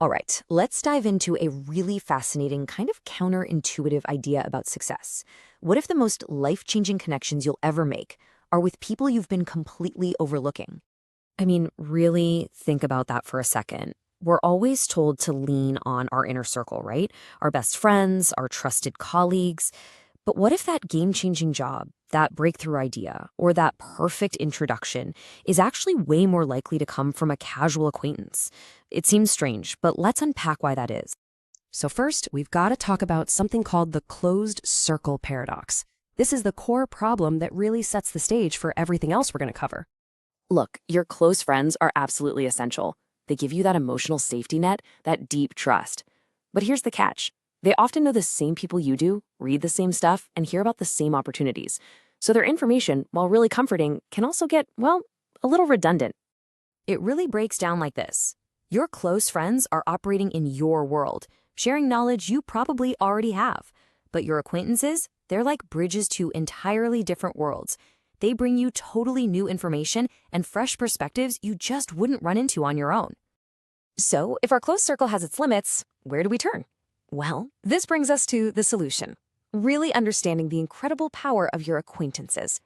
All right, let's dive into a really fascinating, kind of counterintuitive idea about success. What if the most life-changing connections you'll ever make are with people you've been completely overlooking? I mean, really think about that for a second. We're always told to lean on our inner circle, right? Our best friends, our trusted colleagues. But what if that game-changing job, that breakthrough idea, or that perfect introduction is actually way more likely to come from a casual acquaintance? It seems strange, but let's unpack why that is. So first, we've got to talk about something called the closed circle paradox. This is the core problem that really sets the stage for everything else we're going to cover. Look, your close friends are absolutely essential. They give you that emotional safety net, that deep trust. But here's the catch. They often know the same people you do, read the same stuff, and hear about the same opportunities. So their information, while really comforting, can also get, well, a little redundant. It really breaks down like this. Your close friends are operating in your world, sharing knowledge you probably already have. But your acquaintances, they're like bridges to entirely different worlds. They bring you totally new information and fresh perspectives you just wouldn't run into on your own. So, if our close circle has its limits, where do we turn? Well, this brings us to the solution. Really understanding the incredible power of your acquaintances.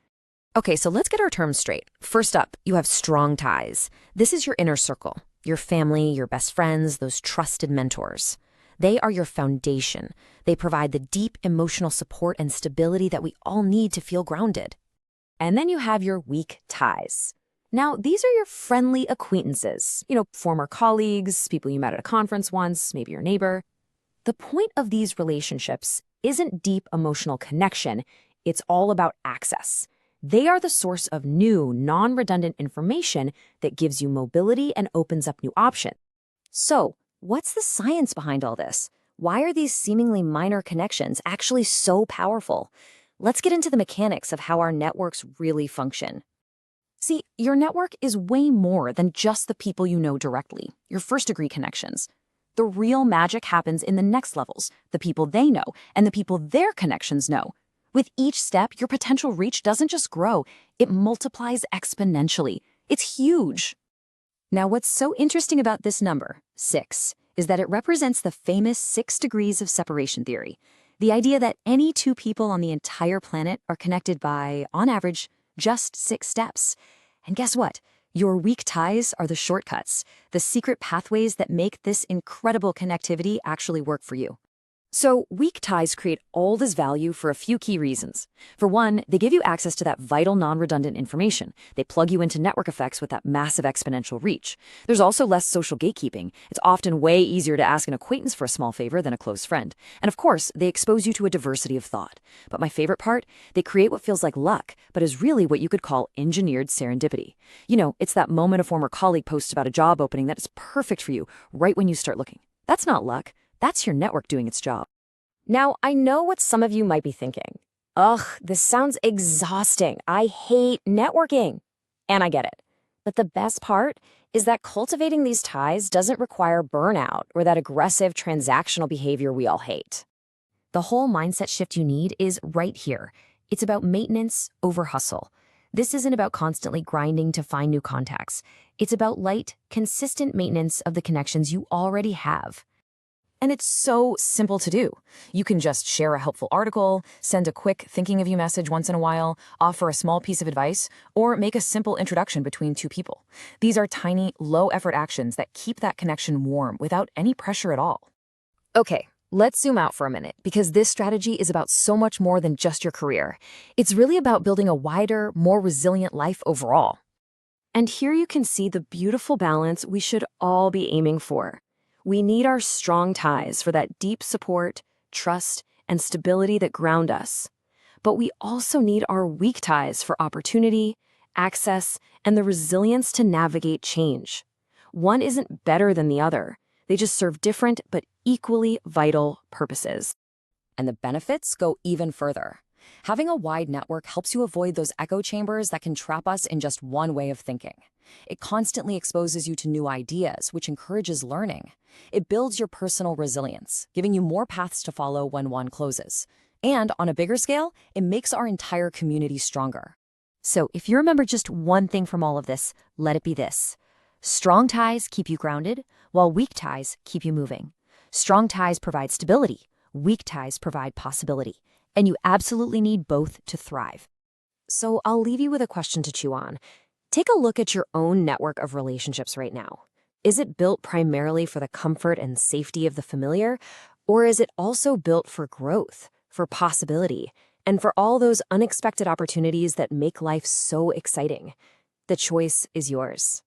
Okay, so let's get our terms straight. First up, you have strong ties. This is your inner circle, your family, your best friends, those trusted mentors. They are your foundation. They provide the deep emotional support and stability that we all need to feel grounded. And then you have your weak ties. Now, these are your friendly acquaintances, former colleagues, people you met at a conference once, maybe your neighbor. The point of these relationships isn't deep emotional connection, it's all about access. They are the source of new, non-redundant information that gives you mobility and opens up new options. So, what's the science behind all this? Why are these seemingly minor connections actually so powerful? Let's get into the mechanics of how our networks really function. See, your network is way more than just the people you know directly, your first-degree connections. The real magic happens in the next levels, the people they know, and the people their connections know. With each step, your potential reach doesn't just grow, it multiplies exponentially. It's huge. Now, what's so interesting about this number, 6, is that it represents the famous 6 degrees of separation theory. The idea that any two people on the entire planet are connected by, on average, just 6 steps. And guess what? Your weak ties are the shortcuts, the secret pathways that make this incredible connectivity actually work for you. So, weak ties create all this value for a few key reasons. For one, they give you access to that vital non-redundant information. They plug you into network effects with that massive exponential reach. There's also less social gatekeeping. It's often way easier to ask an acquaintance for a small favor than a close friend. And of course, they expose you to a diversity of thought. But my favorite part? They create what feels like luck, but is really what you could call engineered serendipity. It's that moment a former colleague posts about a job opening that is perfect for you right when you start looking. That's not luck. That's your network doing its job. Now, I know what some of you might be thinking. Ugh, this sounds exhausting. I hate networking. And I get it. But the best part is that cultivating these ties doesn't require burnout or that aggressive transactional behavior we all hate. The whole mindset shift you need is right here. It's about maintenance over hustle. This isn't about constantly grinding to find new contacts. It's about light, consistent maintenance of the connections you already have. And it's so simple to do. You can just share a helpful article, send a quick thinking of you message once in a while, offer a small piece of advice, or make a simple introduction between two people. These are tiny, low-effort actions that keep that connection warm without any pressure at all. Okay, let's zoom out for a minute, because this strategy is about so much more than just your career. It's really about building a wider, more resilient life overall. And here you can see the beautiful balance we should all be aiming for. We need our strong ties for that deep support, trust, and stability that ground us. But we also need our weak ties for opportunity, access, and the resilience to navigate change. One isn't better than the other. They just serve different but equally vital purposes. And the benefits go even further. Having a wide network helps you avoid those echo chambers that can trap us in just one way of thinking. It constantly exposes you to new ideas, which encourages learning. It builds your personal resilience, giving you more paths to follow when one closes. And on a bigger scale, it makes our entire community stronger. So if you remember just one thing from all of this, let it be this. Strong ties keep you grounded, while weak ties keep you moving. Strong ties provide stability, weak ties provide possibility, and you absolutely need both to thrive. So I'll leave you with a question to chew on. Take a look at your own network of relationships right now. Is it built primarily for the comfort and safety of the familiar, or is it also built for growth, for possibility, and for all those unexpected opportunities that make life so exciting? The choice is yours.